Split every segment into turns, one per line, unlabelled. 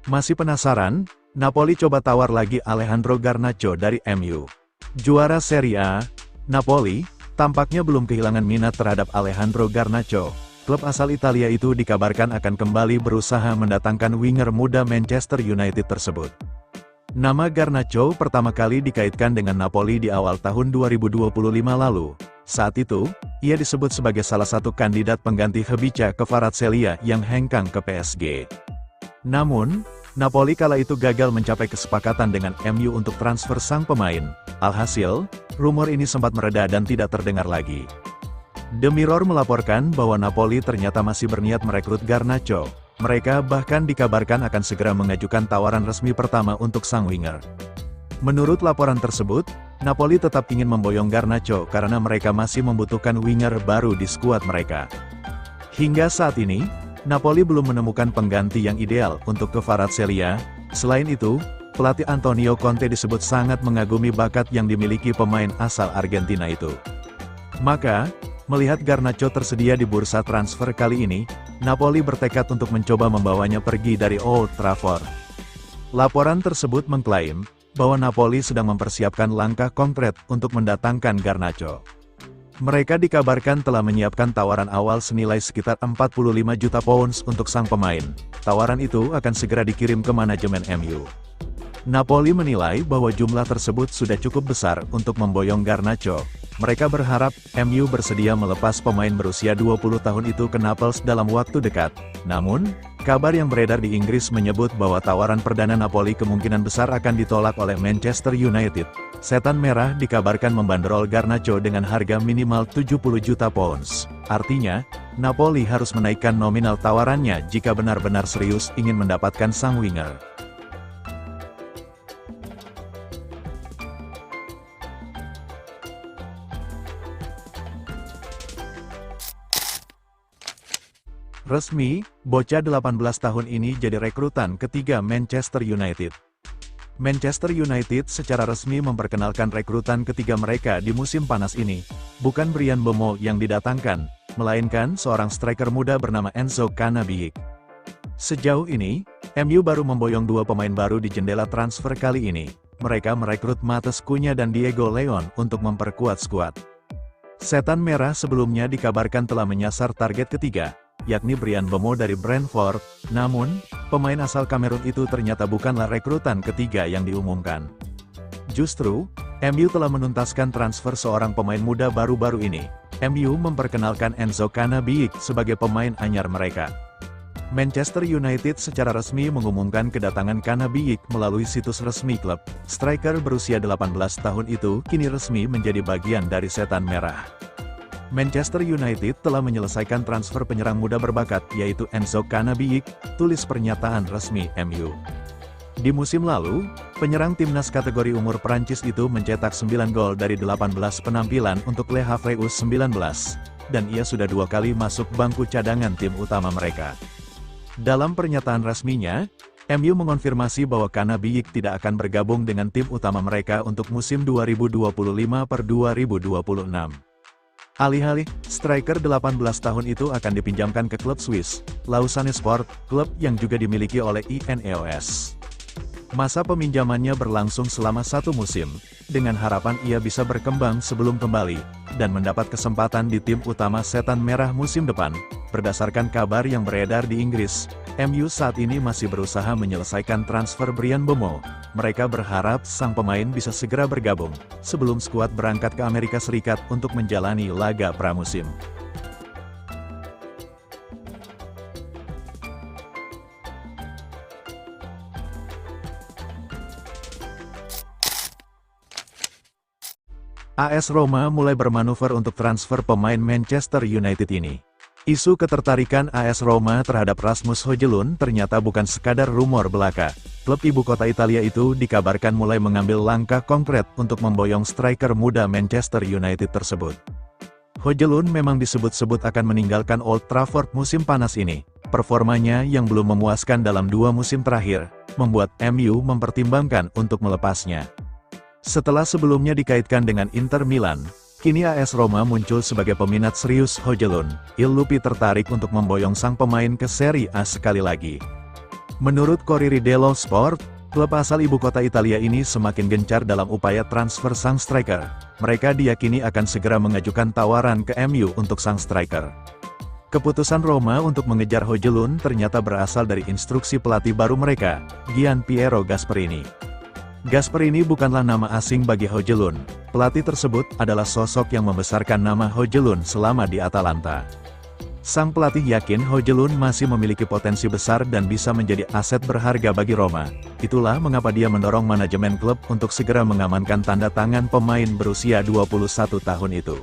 Masih penasaran? Napoli coba tawar lagi Alejandro Garnacho dari MU. Juara Serie A, Napoli, tampaknya belum kehilangan minat terhadap Alejandro Garnacho. Klub asal Italia itu dikabarkan akan kembali berusaha mendatangkan winger muda Manchester United tersebut. Nama Garnacho pertama kali dikaitkan dengan Napoli di awal tahun 2025 lalu. Saat itu, ia disebut sebagai salah satu kandidat pengganti Khvicha Kvaratskhelia yang hengkang ke PSG. Namun, Napoli kala itu gagal mencapai kesepakatan dengan MU untuk transfer sang pemain. Alhasil, rumor ini sempat mereda dan tidak terdengar lagi. The Mirror melaporkan bahwa Napoli ternyata masih berniat merekrut Garnacho. Mereka bahkan dikabarkan akan segera mengajukan tawaran resmi pertama untuk sang winger. Menurut laporan tersebut, Napoli tetap ingin memboyong Garnacho karena mereka masih membutuhkan winger baru di skuad mereka. Hingga saat ini, Napoli belum menemukan pengganti yang ideal untuk Kvaratskhelia. Selain itu, pelatih Antonio Conte disebut sangat mengagumi bakat yang dimiliki pemain asal Argentina itu. Maka, melihat Garnacho tersedia di bursa transfer kali ini, Napoli bertekad untuk mencoba membawanya pergi dari Old Trafford. Laporan tersebut mengklaim bahwa Napoli sedang mempersiapkan langkah konkret untuk mendatangkan Garnacho. Mereka dikabarkan telah menyiapkan tawaran awal senilai sekitar 45 juta pounds untuk sang pemain. Tawaran itu akan segera dikirim ke manajemen MU. Napoli menilai bahwa jumlah tersebut sudah cukup besar untuk memboyong Garnacho. Mereka berharap MU bersedia melepas pemain berusia 20 tahun itu ke Naples dalam waktu dekat. Namun, kabar yang beredar di Inggris menyebut bahwa tawaran perdana Napoli kemungkinan besar akan ditolak oleh Manchester United. Setan Merah dikabarkan membanderol Garnacho dengan harga minimal 70 juta pounds. Artinya, Napoli harus menaikkan nominal tawarannya jika benar-benar serius ingin mendapatkan sang winger. Resmi, bocah 18 tahun ini jadi rekrutan ketiga Manchester United. Manchester United secara resmi memperkenalkan rekrutan ketiga mereka di musim panas ini. Bukan Bryan Mbeumo yang didatangkan, melainkan seorang striker muda bernama Enzo Cannabighi. Sejauh ini, MU baru memboyong dua pemain baru di jendela transfer kali ini. Mereka merekrut Matheus Cunha dan Diego Leon untuk memperkuat skuad. Setan Merah sebelumnya dikabarkan telah menyasar target ketiga, yakni Bryan Mbeumo dari Brentford. Namun, pemain asal Kamerun itu ternyata bukanlah rekrutan ketiga yang diumumkan. Justru, MU telah menuntaskan transfer seorang pemain muda baru-baru ini. MU memperkenalkan Enzo Cannabighi sebagai pemain anyar mereka. Manchester United secara resmi mengumumkan kedatangan Cannabighi melalui situs resmi klub. Striker berusia 18 tahun itu kini resmi menjadi bagian dari Setan Merah. Manchester United telah menyelesaikan transfer penyerang muda berbakat yaitu Enzo Cannabighi, tulis pernyataan resmi MU. Di musim lalu, penyerang timnas kategori umur Prancis itu mencetak 9 gol dari 18 penampilan untuk Le Havre U19, dan ia sudah 2 kali masuk bangku cadangan tim utama mereka. Dalam pernyataan resminya, MU mengonfirmasi bahwa Cannabighi tidak akan bergabung dengan tim utama mereka untuk musim 2025-2026. Alih-alih, striker 18 tahun itu akan dipinjamkan ke klub Swiss, Lausanne Sport, klub yang juga dimiliki oleh INEOS. Masa peminjamannya berlangsung selama 1 musim, dengan harapan ia bisa berkembang sebelum kembali, dan mendapat kesempatan di tim utama Setan Merah musim depan. Berdasarkan kabar yang beredar di Inggris, MU saat ini masih berusaha menyelesaikan transfer Bryan Mbeumo. Mereka berharap sang pemain bisa segera bergabung, sebelum skuad berangkat ke Amerika Serikat untuk menjalani laga pramusim. AS Roma mulai bermanuver untuk transfer pemain Manchester United ini. Isu ketertarikan AS Roma terhadap Rasmus Højlund ternyata bukan sekadar rumor belaka. Klub ibu kota Italia itu dikabarkan mulai mengambil langkah konkret untuk memboyong striker muda Manchester United tersebut. Højlund memang disebut-sebut akan meninggalkan Old Trafford musim panas ini. Performanya yang belum memuaskan dalam 2 musim terakhir, membuat MU mempertimbangkan untuk melepasnya. Setelah sebelumnya dikaitkan dengan Inter Milan, kini AS Roma muncul sebagai peminat serius Højlund. Il Lupi tertarik untuk memboyong sang pemain ke Serie A sekali lagi. Menurut Corriere dello Sport, klub asal ibu kota Italia ini semakin gencar dalam upaya transfer sang striker. Mereka diyakini akan segera mengajukan tawaran ke MU untuk sang striker. Keputusan Roma untuk mengejar Højlund ternyata berasal dari instruksi pelatih baru mereka, Gianpiero Gasperini. Gasperini bukanlah nama asing bagi Højlund. Pelatih tersebut adalah sosok yang membesarkan nama Højlund selama di Atalanta. Sang pelatih yakin Højlund masih memiliki potensi besar dan bisa menjadi aset berharga bagi Roma. Itulah mengapa dia mendorong manajemen klub untuk segera mengamankan tanda tangan pemain berusia 21 tahun itu.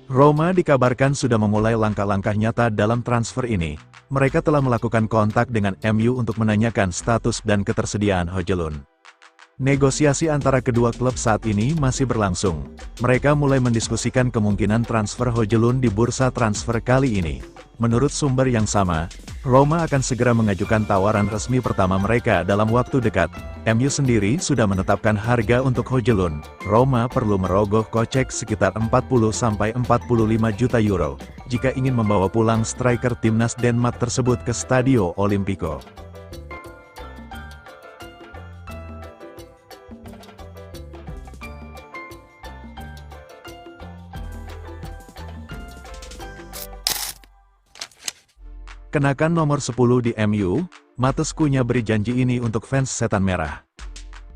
Roma dikabarkan sudah memulai langkah-langkah nyata dalam transfer ini. Mereka telah melakukan kontak dengan MU untuk menanyakan status dan ketersediaan Højlund. Negosiasi antara kedua klub saat ini masih berlangsung. Mereka mulai mendiskusikan kemungkinan transfer Højlund di bursa transfer kali ini. Menurut sumber yang sama, Roma akan segera mengajukan tawaran resmi pertama mereka dalam waktu dekat. MU sendiri sudah menetapkan harga untuk Højlund. Roma perlu merogoh kocek sekitar 40-45 juta euro jika ingin membawa pulang striker timnas Denmark tersebut ke Stadio Olimpico. Kenakan nomor 10 di MU, Matheus Cunha beri janji ini untuk fans Setan Merah.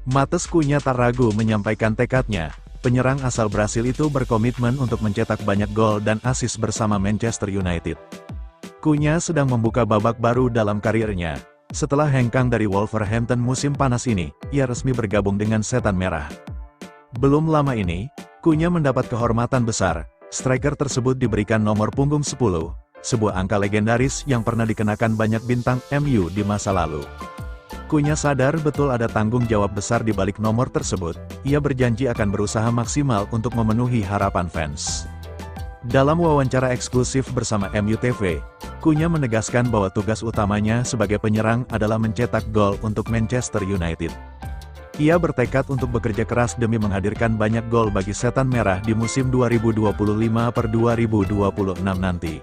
Matheus Cunha tak ragu menyampaikan tekadnya. Penyerang asal Brasil itu berkomitmen untuk mencetak banyak gol dan assist bersama Manchester United. Cunha sedang membuka babak baru dalam karirnya. Setelah hengkang dari Wolverhampton musim panas ini, ia resmi bergabung dengan Setan Merah. Belum lama ini, Cunha mendapat kehormatan besar. Striker tersebut diberikan nomor punggung 10. Sebuah angka legendaris yang pernah dikenakan banyak bintang MU di masa lalu. Cunha sadar betul ada tanggung jawab besar di balik nomor tersebut. Ia berjanji akan berusaha maksimal untuk memenuhi harapan fans. Dalam wawancara eksklusif bersama MU TV, Cunha menegaskan bahwa tugas utamanya sebagai penyerang adalah mencetak gol untuk Manchester United. Ia bertekad untuk bekerja keras demi menghadirkan banyak gol bagi Setan Merah di musim 2025-2026 nanti.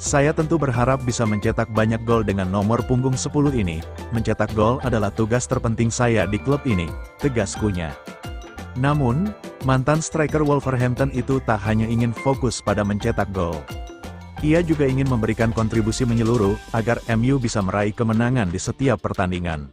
Saya tentu berharap bisa mencetak banyak gol dengan nomor punggung 10 ini. Mencetak gol adalah tugas terpenting saya di klub ini, tegas Cunha. Namun, mantan striker Wolverhampton itu tak hanya ingin fokus pada mencetak gol. Ia juga ingin memberikan kontribusi menyeluruh, agar MU bisa meraih kemenangan di setiap pertandingan.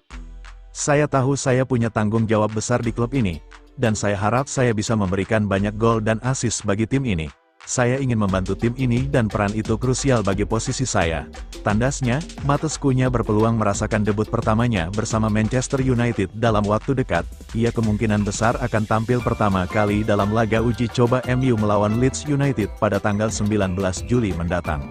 Saya tahu saya punya tanggung jawab besar di klub ini, dan saya harap saya bisa memberikan banyak gol dan assist bagi tim ini. Saya ingin membantu tim ini dan peran itu krusial bagi posisi saya. Tandasnya, Matheus Cunha berpeluang merasakan debut pertamanya bersama Manchester United dalam waktu dekat. Ia kemungkinan besar akan tampil pertama kali dalam laga uji coba MU melawan Leeds United pada tanggal 19 Juli mendatang.